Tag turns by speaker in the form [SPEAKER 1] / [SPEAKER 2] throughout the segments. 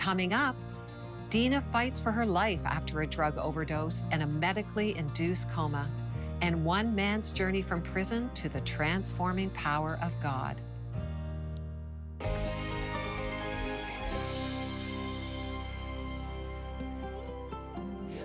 [SPEAKER 1] Coming up, Dina fights for her life after a drug overdose and a medically induced coma, and one man's journey from prison to the transforming power of God.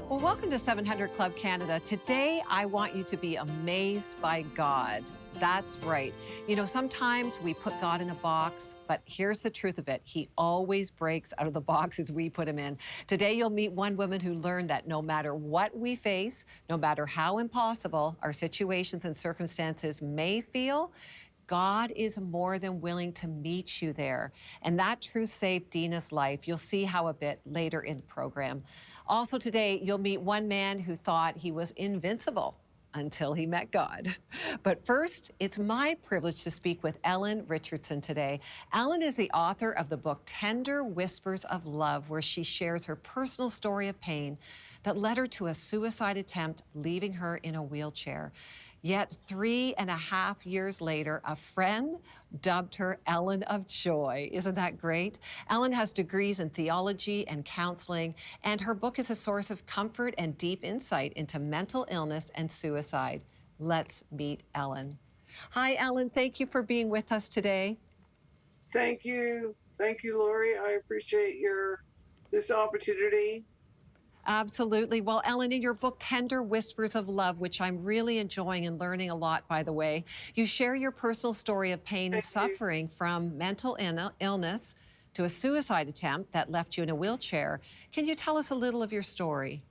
[SPEAKER 1] Well, welcome to 700 Club Canada. Today, I want you to be amazed by God. That's right. You know, sometimes we put God in a box, but here's the truth of it. He always breaks out of the boxes we put him in. Today, you'll meet one woman who learned that no matter what we face, no matter how impossible our situations and circumstances may feel, God is more than willing to meet you there. And that truth saved Dina's life. You'll see how a bit later in the program. Also today, you'll meet one man who thought he was invincible until he met God. But first, it's my privilege to speak with Ellen Richardson today. Ellen is the author of the book Tender Whispers of Love, where she shares her personal story of pain that led her to a suicide attempt, leaving her in a wheelchair. Yet 3.5 years later, a friend dubbed her Ellen of Joy. Isn't that great? Ellen has degrees in theology and counseling, and her book is a source of comfort and deep insight into mental illness and suicide. Let's meet Ellen. Hi, Ellen. Thank you for being with us today.
[SPEAKER 2] Thank you. Thank you, Lorie. I appreciate this opportunity.
[SPEAKER 1] Absolutely. Well, Ellen, in your book, Tender Whispers of Love, which I'm really enjoying and learning a lot, by the way, you share your personal story of pain and suffering from mental illness to a suicide attempt that left you in a wheelchair. Can you tell us a little of your story?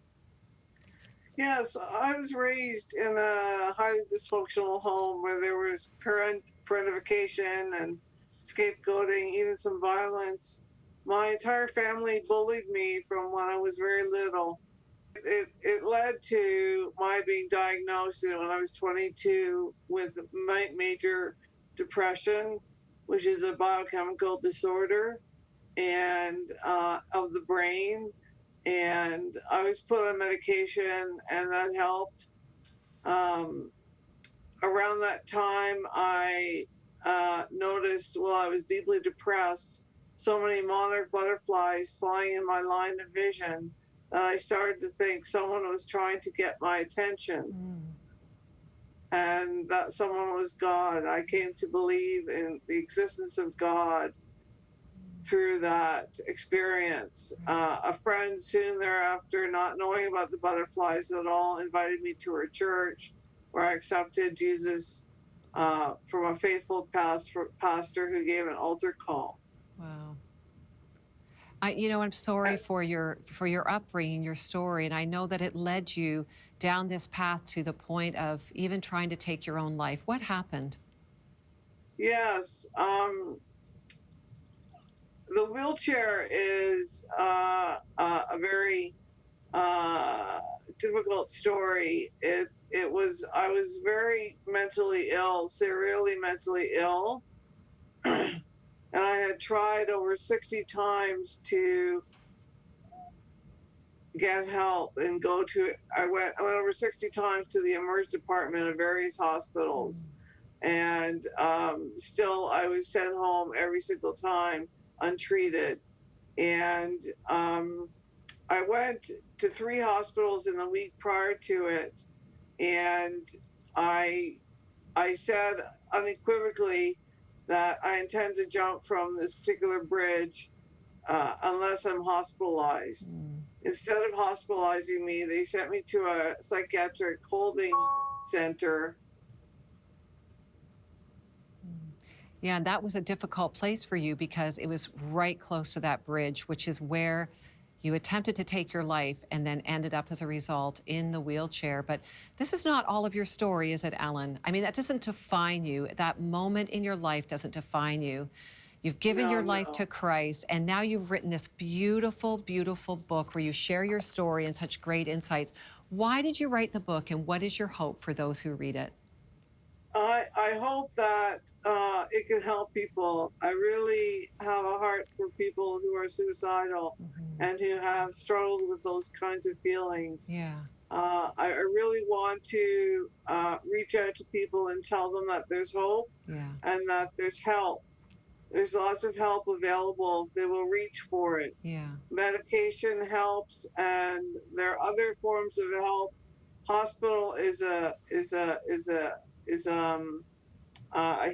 [SPEAKER 2] Yes, I was raised in a highly dysfunctional home where there was parentification and scapegoating, even some violence. My entire family bullied me from when I was very little. It led to my being diagnosed when I was 22 with major depression, which is a biochemical disorder and of the brain. And I was put on medication, and that helped. Around that time, I noticed while I was deeply depressed, so many monarch butterflies flying in my line of vision that I started to think someone was trying to get my attention. And that someone was God. I came to believe in the existence of God through that experience. A friend soon thereafter, not knowing about the butterflies at all, invited me to her church, where I accepted Jesus from a faithful pastor who gave an altar call.
[SPEAKER 1] Wow. You know, I'm sorry for your upbringing, your story, and I know that it led you down this path to the point of even trying to take your own life. What happened?
[SPEAKER 2] Yes, the wheelchair is a very difficult story. I was very mentally ill, severely mentally ill. And I had tried over 60 times to get help and I went over 60 times to the emergency department of various hospitals. And still I was sent home every single time untreated. And I went to 3 hospitals in the week prior to it. And I said unequivocally that I intend to jump from this particular bridge unless I'm hospitalized. Instead of hospitalizing me, they sent me to a psychiatric holding center.
[SPEAKER 1] Yeah, and that was a difficult place for you because it was right close to that bridge, which is where you attempted to take your life and then ended up as a result in the wheelchair. But this is not all of your story, is it, Ellen? I mean, that doesn't define you. That moment in your life doesn't define you. You've given your life to Christ, and now you've written this beautiful, beautiful book where you share your story and such great insights. Why did you write the book, and what is your hope for those who read it?
[SPEAKER 2] I hope that it can help people. I really have a heart for people who are suicidal and who have struggled with those kinds of feelings.
[SPEAKER 1] Yeah.
[SPEAKER 2] I really want to reach out to people and tell them that there's hope and that there's help. There's lots of help available. They will reach for it.
[SPEAKER 1] Yeah.
[SPEAKER 2] Medication helps, and there are other forms of help. Hospital is a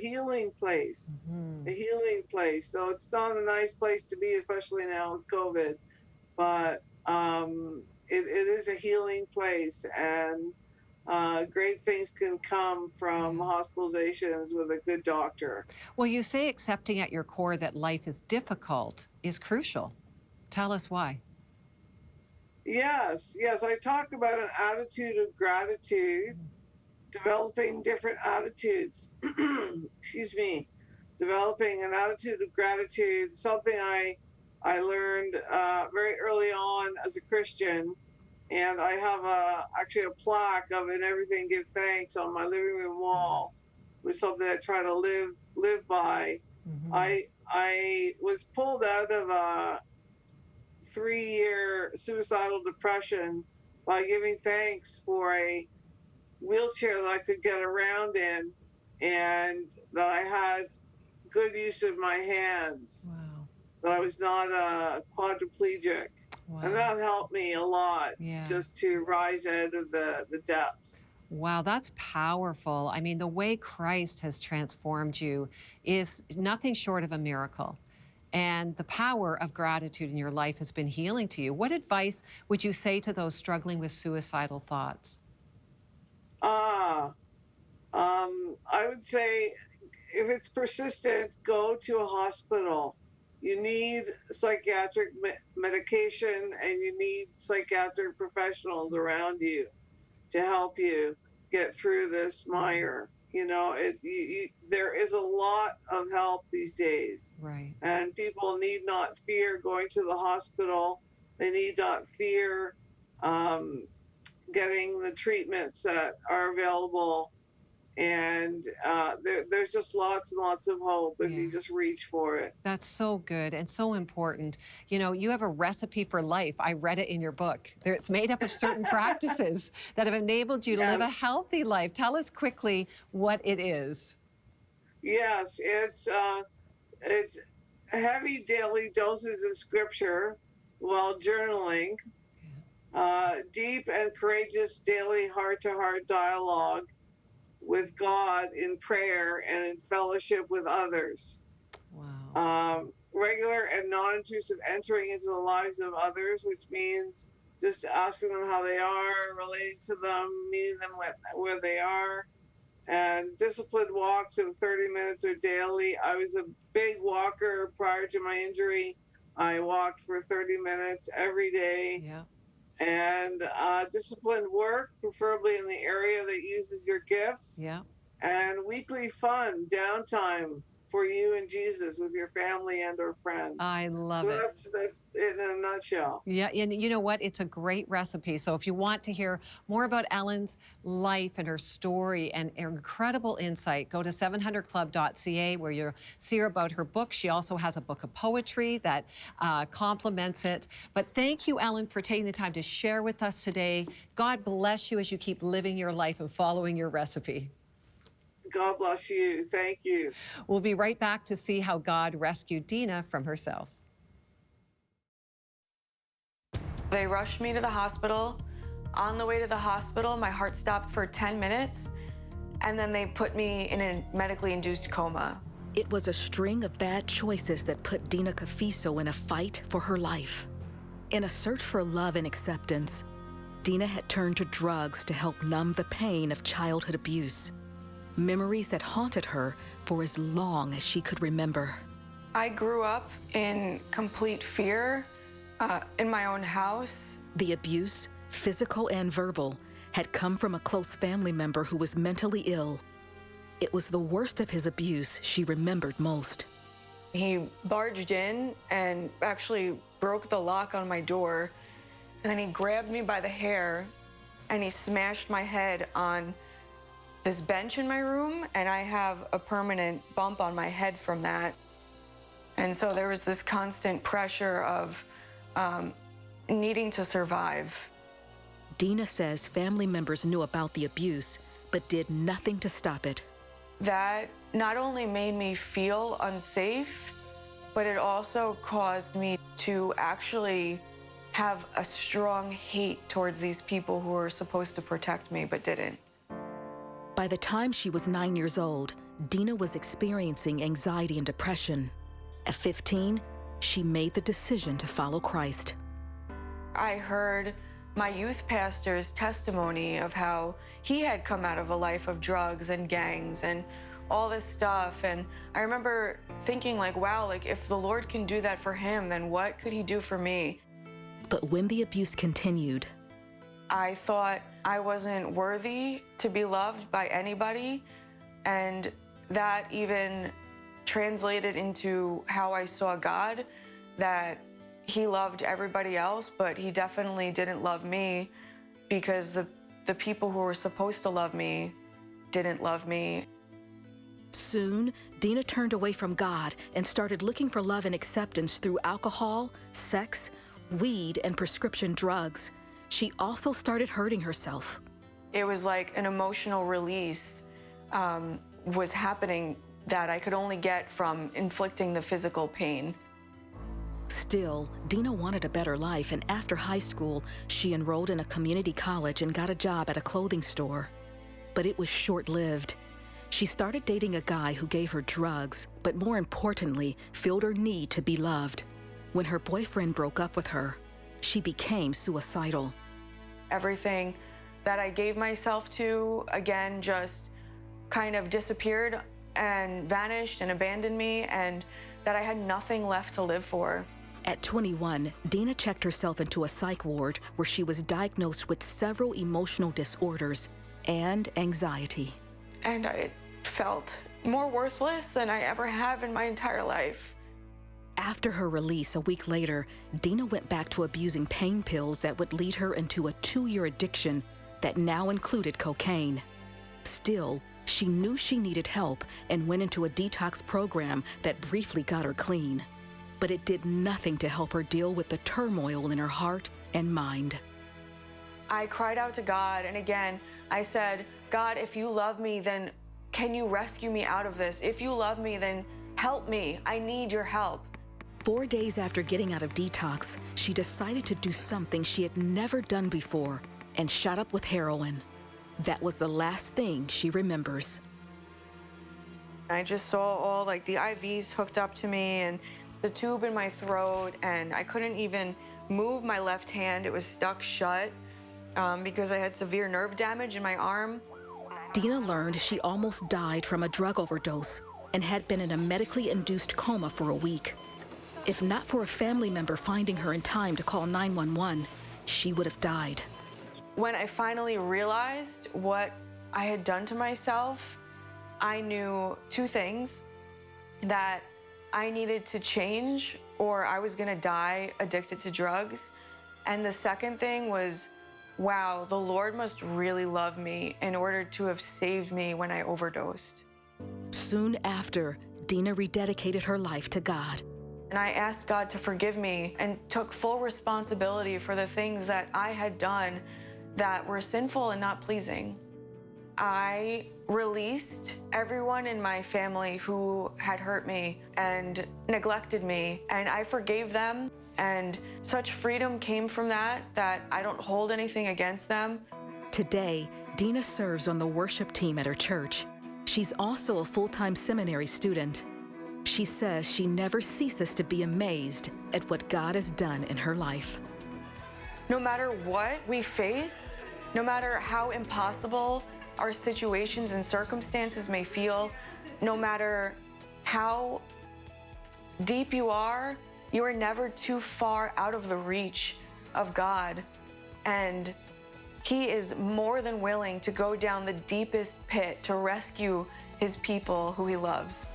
[SPEAKER 2] healing place,
[SPEAKER 1] Mhm.
[SPEAKER 2] a healing place. So it's not a nice place to be, especially now with COVID. But it is a healing place, and great things can come from
[SPEAKER 1] Yeah.
[SPEAKER 2] hospitalizations with a good doctor.
[SPEAKER 1] Well, you say accepting at your core that life is difficult is crucial. Tell us why.
[SPEAKER 2] Yes, yes, I talk about an attitude of gratitude, developing different attitudes. Excuse me, developing an attitude of gratitude. Something I learned very early on as a Christian, and I have actually a plaque of "In everything give thanks" on my living room wall. Was something I try to live by.
[SPEAKER 1] Mhm.
[SPEAKER 2] I was pulled out of a 3-year suicidal depression by giving thanks for a wheelchair that I could get around in, and that I had good use of my hands,
[SPEAKER 1] Wow.
[SPEAKER 2] that I was not quadriplegic. And
[SPEAKER 1] Wow.
[SPEAKER 2] that helped me a lot
[SPEAKER 1] Yeah.
[SPEAKER 2] just to rise out of the depths.
[SPEAKER 1] Wow, that's powerful. I mean, the way Christ has transformed you is nothing short of a miracle. And the power of gratitude in your life has been healing to you. What advice would you say to those struggling with suicidal thoughts?
[SPEAKER 2] Ah, I would say if it's persistent, go to a hospital. You need psychiatric medication, and you need psychiatric professionals around you to help you get through this
[SPEAKER 1] Mhm.
[SPEAKER 2] mire. You know, there is a lot of help these days,
[SPEAKER 1] Right.
[SPEAKER 2] and people need not fear going to the hospital. They need not fear um, getting the treatments that are available. And there's just lots and lots of hope if
[SPEAKER 1] Yeah.
[SPEAKER 2] you just reach for it.
[SPEAKER 1] That's so good and so important. You know, you have a recipe for life. I read it in your book. It's made up of certain practices that have enabled you to live
[SPEAKER 2] Yes,
[SPEAKER 1] a healthy life. Tell us quickly what it is.
[SPEAKER 2] yes, it's heavy daily doses of scripture while journaling, deep and courageous daily heart-to-heart dialogue with God in prayer and in fellowship with others.
[SPEAKER 1] Wow.
[SPEAKER 2] Regular and non-intrusive entering into the lives of others, which means just asking them how they are, relating to them, meeting them where they are, and disciplined walks of 30 minutes or daily. I was a big walker prior to my injury. I walked for 30 minutes every day,
[SPEAKER 1] Yeah.
[SPEAKER 2] and disciplined work, preferably in the area that uses your gifts,
[SPEAKER 1] Yeah.
[SPEAKER 2] and weekly fun, downtime for you and Jesus with your family and or friends.
[SPEAKER 1] I love
[SPEAKER 2] So
[SPEAKER 1] it.
[SPEAKER 2] that's it in a nutshell.
[SPEAKER 1] Yeah, and you know what? It's a great recipe. So if you want to hear more about Ellen's life and her story and her incredible insight, go to 700club.ca where you'll see about her book. She also has a book of poetry that complements it. But thank you, Ellen, for taking the time to share with us today. God bless you as you keep living your life and following your recipe.
[SPEAKER 2] God bless you. Thank you.
[SPEAKER 1] We'll be right back to see how God rescued Dina from herself.
[SPEAKER 3] They rushed me to the hospital. On the way to the hospital, my heart stopped for 10 minutes, and then they put me in a medically induced coma.
[SPEAKER 4] It was a string of bad choices that put Dina Cafiso in a fight for her life. In a search for love and acceptance, Dina had turned to drugs to help numb the pain of childhood abuse, memories that haunted her for as long as she could remember.
[SPEAKER 3] I grew up in complete fear in my own house.
[SPEAKER 4] The abuse, physical and verbal, had come from a close family member who was mentally ill. It was the worst of his abuse she remembered most.
[SPEAKER 3] He barged in and actually broke the lock on my door, and then he grabbed me by the hair and he smashed my head on this bench in my room, and I have a permanent bump on my head from that. And so there was this constant pressure of needing to survive.
[SPEAKER 4] Dina says family members knew about the abuse, but did nothing to stop it.
[SPEAKER 3] That not only made me feel unsafe, but it also caused me to actually have a strong hate towards these people who were supposed to protect me but didn't.
[SPEAKER 4] By the time she was 9 years old, Dina was experiencing anxiety and depression. At 15, she made the decision to follow Christ.
[SPEAKER 3] I heard my youth pastor's testimony of how he had come out of a life of drugs and gangs and all this stuff. And I remember thinking like, wow, like if the Lord can do that for him, then what could he do for me?
[SPEAKER 4] But when the abuse continued,
[SPEAKER 3] I thought I wasn't worthy to be loved by anybody. And that even translated into how I saw God, that he loved everybody else, but he definitely didn't love me because the people who were supposed to love me didn't love me.
[SPEAKER 4] soon, Dina turned away from God and started looking for love and acceptance through alcohol, sex, weed, and prescription drugs. She also started hurting herself.
[SPEAKER 3] It was like an emotional release was happening that I could only get from inflicting the physical pain.
[SPEAKER 4] Still, Dina wanted a better life, and after high school, she enrolled in a community college and got a job at a clothing store. But it was short-lived. She started dating a guy who gave her drugs, but more importantly, filled her need to be loved. When her boyfriend broke up with her, she became suicidal.
[SPEAKER 3] Everything that I gave myself to, again, just kind of disappeared and vanished and abandoned me, and that I had nothing left to live for.
[SPEAKER 4] At 21, Dina checked herself into a psych ward where she was diagnosed with several emotional disorders and anxiety.
[SPEAKER 3] And I felt more worthless than I ever have in my entire life.
[SPEAKER 4] After her release a week later, Dina went back to abusing pain pills that would lead her into a 2-year addiction that now included cocaine. Still, she knew she needed help and went into a detox program that briefly got her clean. But it did nothing to help her deal with the turmoil in her heart and mind.
[SPEAKER 3] I cried out to God, and again, I said, God, if you love me, then can you rescue me out of this? If you love me, then help me. I need your help.
[SPEAKER 4] 4 days after getting out of detox, she decided to do something she had never done before and shot up with heroin. That was the last thing she remembers.
[SPEAKER 3] I just saw all like the IVs hooked up to me and the tube in my throat, and I couldn't even move my left hand. It was stuck shut because I had severe nerve damage in my arm.
[SPEAKER 4] Dina learned she almost died from a drug overdose and had been in a medically induced coma for a week. If not for a family member finding her in time to call 911, she would have died.
[SPEAKER 3] When I finally realized what I had done to myself, I knew 2 things: that I needed to change or I was gonna die addicted to drugs. And the second thing was, wow, the Lord must really love me in order to have saved me when I overdosed.
[SPEAKER 4] Soon after, Dina rededicated her life to God.
[SPEAKER 3] And I asked God to forgive me and took full responsibility for the things that I had done that were sinful and not pleasing. I released everyone in my family who had hurt me and neglected me, and I forgave them, and such freedom came from that I don't hold anything against them.
[SPEAKER 4] Today, Dina serves on the worship team at her church. She's also a full-time seminary student. She says she never ceases to be amazed at what God has done in her life.
[SPEAKER 3] No matter what we face, no matter how impossible our situations and circumstances may feel, no matter how deep you are never too far out of the reach of God. And He is more than willing to go down the deepest pit to rescue His people who He loves.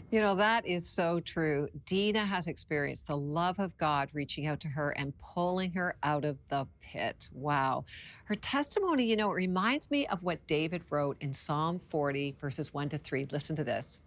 [SPEAKER 1] You know, that is so true. Dina has experienced the love of God reaching out to her and pulling her out of the pit. Wow. Her testimony, you know, it reminds me of what David wrote in Psalm 40, verses 1-3. Listen to this.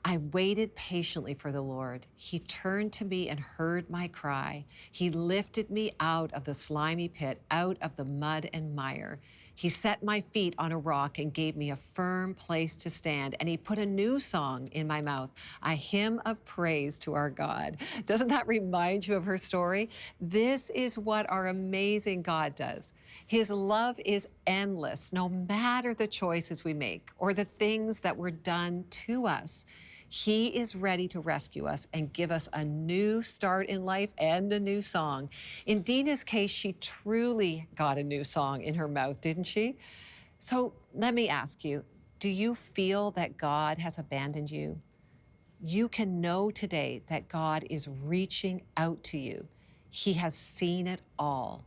[SPEAKER 1] I waited patiently for the Lord. He turned to me and heard my cry. He lifted me out of the slimy pit, out of the mud and mire. He set my feet on a rock and gave me a firm place to stand. And he put a new song in my mouth, a hymn of praise to our God. Doesn't that remind you of her story? This is what our amazing God does. His love is endless, no matter the choices we make or the things that were done to us. He is ready to rescue us and give us a new start in life and a new song. In Dina's case, she truly got a new song in her mouth, didn't she? So let me ask you, do you feel that God has abandoned you? You can know today that God is reaching out to you. He has seen it all.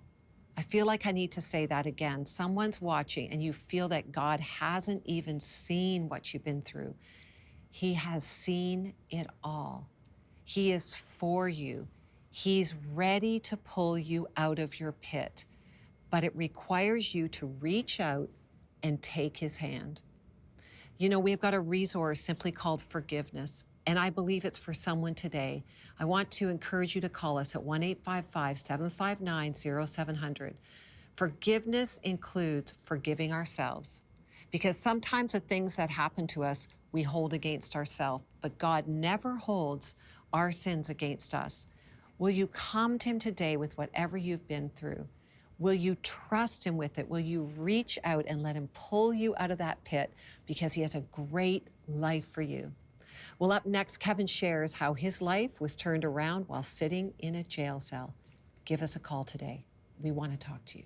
[SPEAKER 1] I feel like I need to say that again. Someone's watching and you feel that God hasn't even seen what you've been through. He has seen it all. He is for you. He's ready to pull you out of your pit, but it requires you to reach out and take his hand. You know, we've got a resource simply called forgiveness, and I believe it's for someone today. I want to encourage you to call us at 1-855-759-0700. Forgiveness includes forgiving ourselves, because sometimes the things that happen to us we hold against ourselves, but God never holds our sins against us. Will you come to him today with whatever you've been through? Will you trust him with it? Will you reach out and let him pull you out of that pit, because he has a great life for you? Well, up next, Kevin shares how his life was turned around while sitting in a jail cell. Give us a call today. We want to talk to you.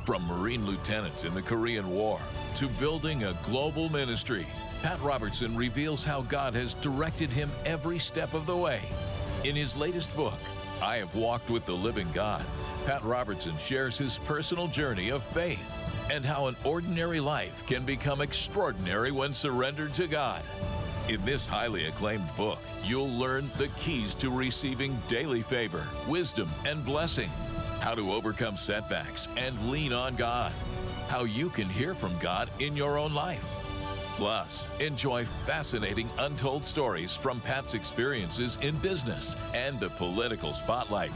[SPEAKER 5] From Marine Lieutenant in the Korean War to building a global ministry, Pat Robertson reveals how God has directed him every step of the way. In his latest book, I Have Walked with the Living God, Pat Robertson shares his personal journey of faith and how an ordinary life can become extraordinary when surrendered to God. In this highly acclaimed book, you'll learn the keys to receiving daily favor, wisdom, and blessing, how to overcome setbacks and lean on God, how you can hear from God in your own life. Plus, enjoy fascinating untold stories from Pat's experiences in business and the political spotlight.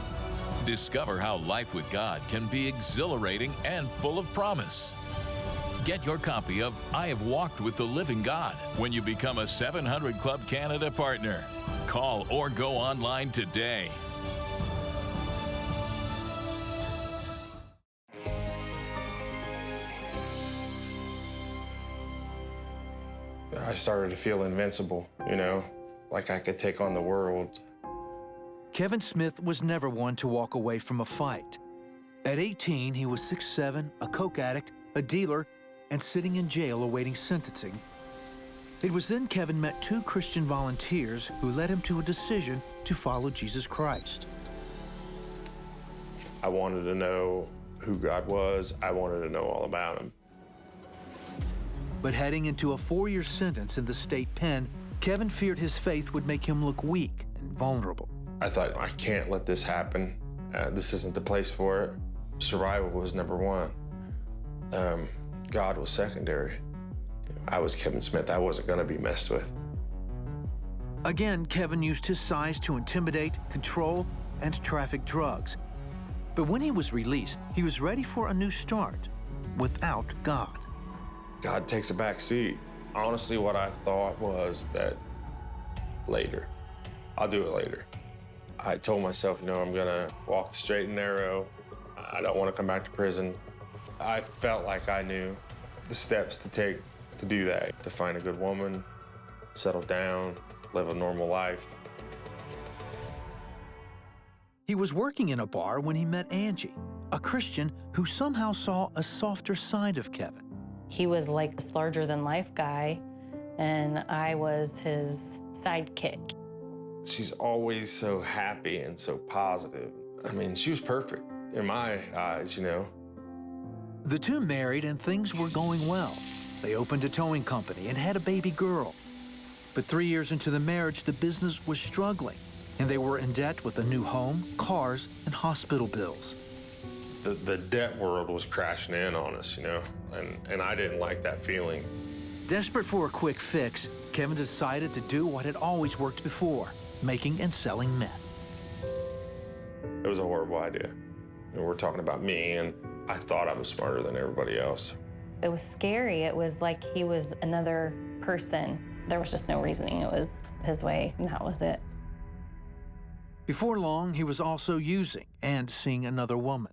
[SPEAKER 5] Discover how life with God can be exhilarating and full of promise. Get your copy of I Have Walked with the Living God when you become a 700 Club Canada partner. Call or go online today.
[SPEAKER 6] I started to feel invincible, like I could take on the world.
[SPEAKER 7] Kevin Smith was never one to walk away from a fight. At 18, he was 6'7", a coke addict, a dealer, and sitting in jail awaiting sentencing. It was then Kevin met two Christian volunteers who led him to a decision to follow Jesus Christ.
[SPEAKER 6] I wanted to know who God was. I wanted to know all about him.
[SPEAKER 7] But heading into a 4-year sentence in the state pen, Kevin feared his faith would make him look weak and vulnerable.
[SPEAKER 6] I thought, I can't let this happen. This isn't the place for it. Survival was number one. God was secondary. I was Kevin Smith. I wasn't going to be messed with.
[SPEAKER 7] Again, Kevin used his size to intimidate, control, and traffic drugs. But when he was released, he was ready for a new start without God.
[SPEAKER 6] God takes a back seat. Honestly, what I thought was that later. I'll do it later. I told myself, I'm gonna walk the straight and narrow. I don't want to come back to prison. I felt like I knew the steps to take to do that, to find a good woman, settle down, live a normal life.
[SPEAKER 7] He was working in a bar when he met Angie, a Christian who somehow saw a softer side of Kevin.
[SPEAKER 8] He was like this larger-than-life guy, and I was his sidekick.
[SPEAKER 6] She's always so happy and so positive. I mean, she was perfect in my eyes,
[SPEAKER 7] The two married and things were going well. They opened a towing company and had a baby girl. But 3 years into the marriage, the business was struggling, and they were in debt with a new home, cars, and hospital bills.
[SPEAKER 6] The debt world was crashing in on us, and I didn't like that feeling.
[SPEAKER 7] Desperate for a quick fix, Kevin decided to do what had always worked before, making and selling meth.
[SPEAKER 6] It was a horrible idea. And we're talking about me, and I thought I was smarter than everybody else.
[SPEAKER 8] It was scary. It was like he was another person. There was just no reasoning. It was his way, and that was it.
[SPEAKER 7] Before long, he was also using and seeing another woman.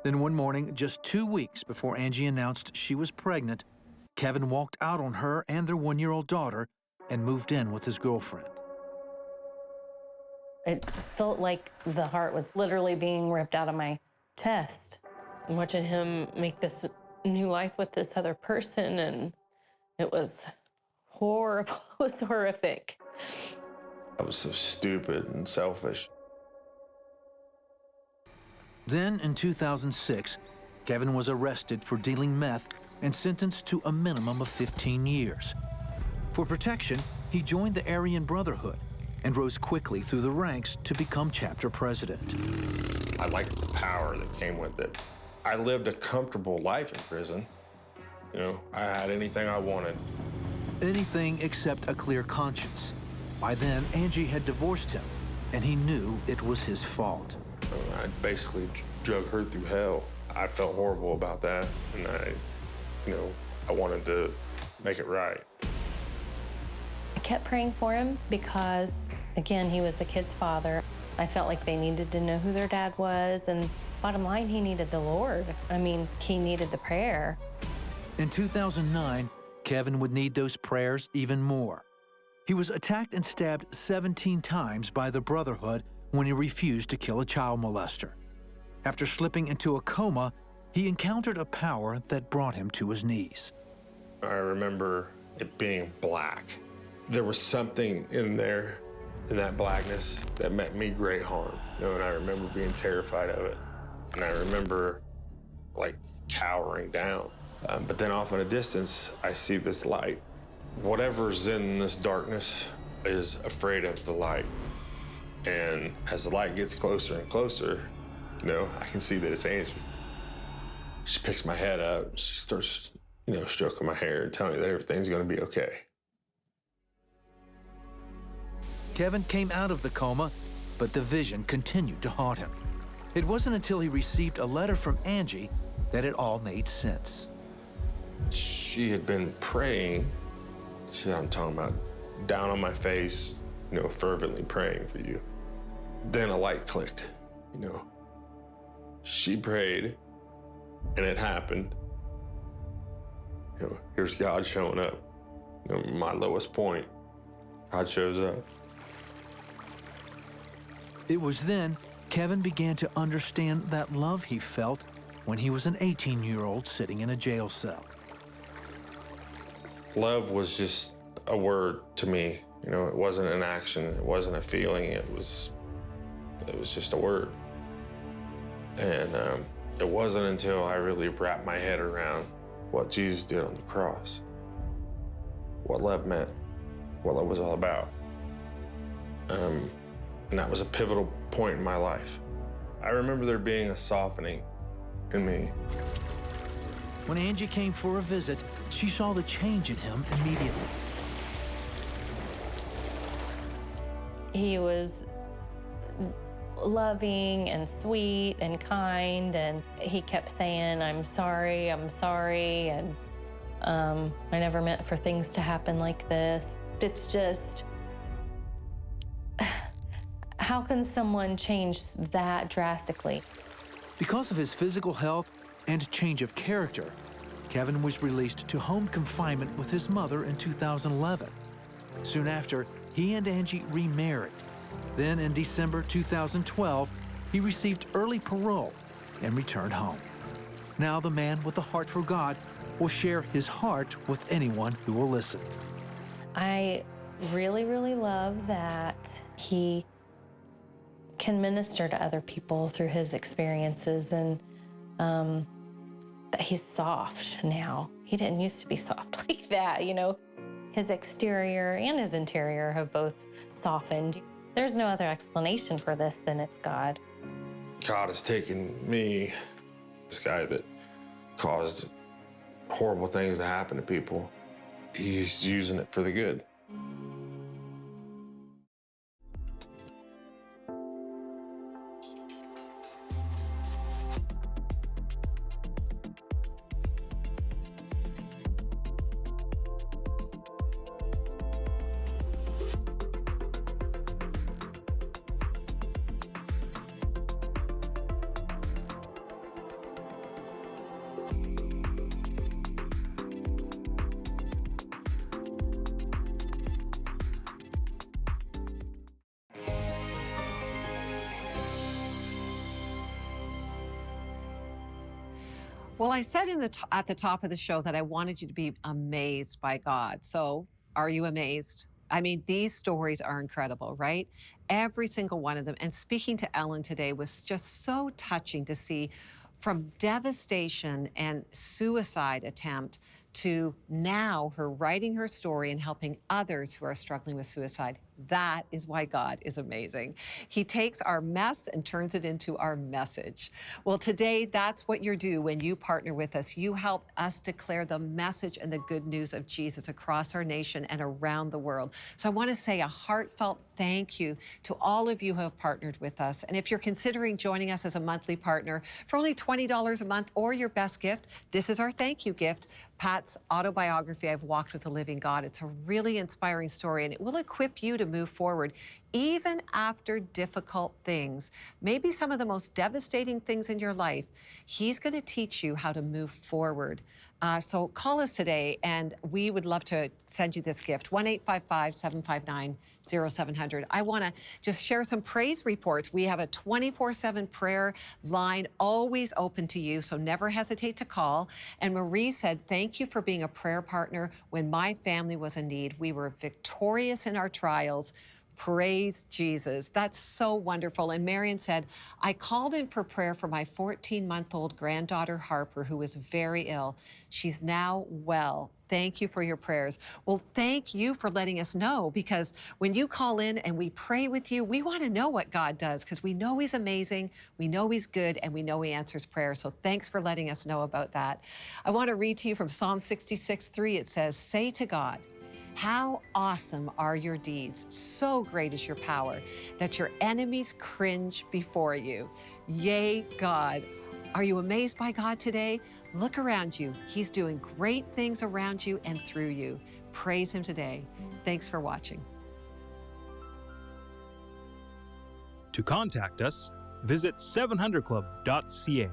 [SPEAKER 7] Then one morning, just 2 weeks before Angie announced she was pregnant, Kevin walked out on her and their 1-year-old daughter and moved in with his girlfriend.
[SPEAKER 8] It felt like the heart was literally being ripped out of my chest.
[SPEAKER 9] Watching him make this new life with this other person, and it was horrible. It was horrific.
[SPEAKER 6] I was so stupid and selfish.
[SPEAKER 7] Then, in 2006, Kevin was arrested for dealing meth and sentenced to a minimum of 15 years. For protection, he joined the Aryan Brotherhood and rose quickly through the ranks to become chapter president.
[SPEAKER 6] I liked the power that came with it. I lived a comfortable life in prison. You know, I had anything I wanted.
[SPEAKER 7] Anything except a clear conscience. By then, Angie had divorced him, and he knew it was his fault.
[SPEAKER 6] I basically drug her through hell. I felt horrible about that, and I wanted to make it right.
[SPEAKER 8] I kept praying for him because, again, he was the kid's father. I felt like they needed to know who their dad was, and bottom line, he needed the Lord. I mean, he needed the prayer.
[SPEAKER 7] In 2009, Kevin would need those prayers even more. He was attacked and stabbed 17 times by the Brotherhood when he refused to kill a child molester. After slipping into a coma, he encountered a power that brought him to his knees.
[SPEAKER 6] I remember it being black. There was something in there, in that blackness, that meant me great harm. And I remember being terrified of it. And I remember, like, cowering down. But then off in a distance, I see this light. Whatever's in this darkness is afraid of the light. And as the light gets closer and closer, I can see that it's Angie. She picks my head up. She starts, stroking my hair and telling me that everything's going to be okay.
[SPEAKER 7] Kevin came out of the coma, but the vision continued to haunt him. It wasn't until he received a letter from Angie that it all made sense.
[SPEAKER 6] She had been praying. She said, I'm talking about down on my face, fervently praying for you. Then a light clicked, She prayed, and it happened. Here's God showing up. My lowest point, God shows up.
[SPEAKER 7] It was then Kevin began to understand that love he felt when he was an 18-year-old sitting in a jail cell.
[SPEAKER 6] Love was just a word to me. It wasn't an action. It wasn't a feeling. It was just a word. And it wasn't until I really wrapped my head around what Jesus did on the cross, what love meant, what love was all about. And that was a pivotal point in my life. I remember there being a softening in me.
[SPEAKER 7] When Angie came for a visit, she saw the change in him immediately.
[SPEAKER 8] He was loving and sweet and kind, and he kept saying, I'm sorry, and I never meant for things to happen like this. It's just, how can someone change that drastically?
[SPEAKER 7] Because of his physical health and change of character, Kevin was released to home confinement with his mother in 2011. Soon after, he and Angie remarried. Then in December 2012, he received early parole and returned home. Now the man with a heart for God will share his heart with anyone who will listen.
[SPEAKER 8] I really, really love that he can minister to other people through his experiences, and that he's soft now. He didn't used to be soft like that, His exterior and his interior have both softened. There's no other explanation for this than it's God.
[SPEAKER 6] God has taken me, this guy that caused horrible things to happen to people, he's using it for the good.
[SPEAKER 1] Well, I said at the top of the show that I wanted you to be amazed by God. So are you amazed? I mean, these stories are incredible, right? Every single one of them. And speaking to Ellen today was just so touching to see, from devastation and suicide attempt to now her writing her story and helping others who are struggling with suicide. That is why God is amazing. He takes our mess and turns it into our message. Well, today, that's what you do when you partner with us. You help us declare the message and the good news of Jesus across our nation and around the world. So I want to say a heartfelt thank you to all of you who have partnered with us. And if you're considering joining us as a monthly partner for only $20 a month or your best gift, this is our thank you gift. Pat's autobiography, I've Walked with the Living God. It's a really inspiring story, and it will equip you to move forward even after difficult things, maybe some of the most devastating things in your life. He's going to teach you how to move forward. So call us today, and we would love to send you this gift, 1-855-759-0700. I want to just share some praise reports. We have a 24/7 prayer line always open to you, so never hesitate to call. And Marie said, thank you for being a prayer partner when my family was in need. We were victorious in our trials. Praise Jesus. That's so wonderful. And Marion said, I called in for prayer for my 14-month-old granddaughter, Harper, who is very ill. She's now well. Thank you for your prayers. Well, thank you for letting us know, because when you call in and we pray with you, we want to know what God does, because we know He's amazing, we know He's good, and we know He answers prayer. So thanks for letting us know about that. I want to read to you from Psalm 66:3. It says, say to God, how awesome are your deeds. So great is your power that your enemies cringe before you. Yay, God. Are you amazed by God today? Look around you. He's doing great things around you and through you. Praise Him today. Thanks for watching.
[SPEAKER 10] To contact us, visit 700club.ca.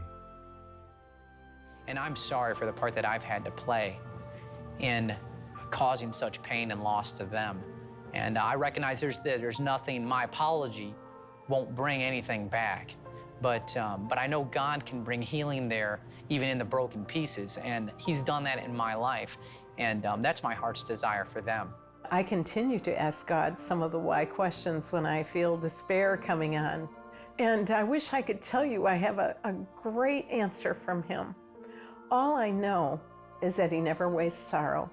[SPEAKER 11] And I'm sorry for the part that I've had to play in causing such pain and loss to them. And I recognize there's nothing, my apology won't bring anything back. But I know God can bring healing there, even in the broken pieces. And He's done that in my life. And that's my heart's desire for them.
[SPEAKER 12] I continue to ask God some of the why questions when I feel despair coming on. And I wish I could tell you I have a great answer from Him. All I know is that He never wastes sorrow.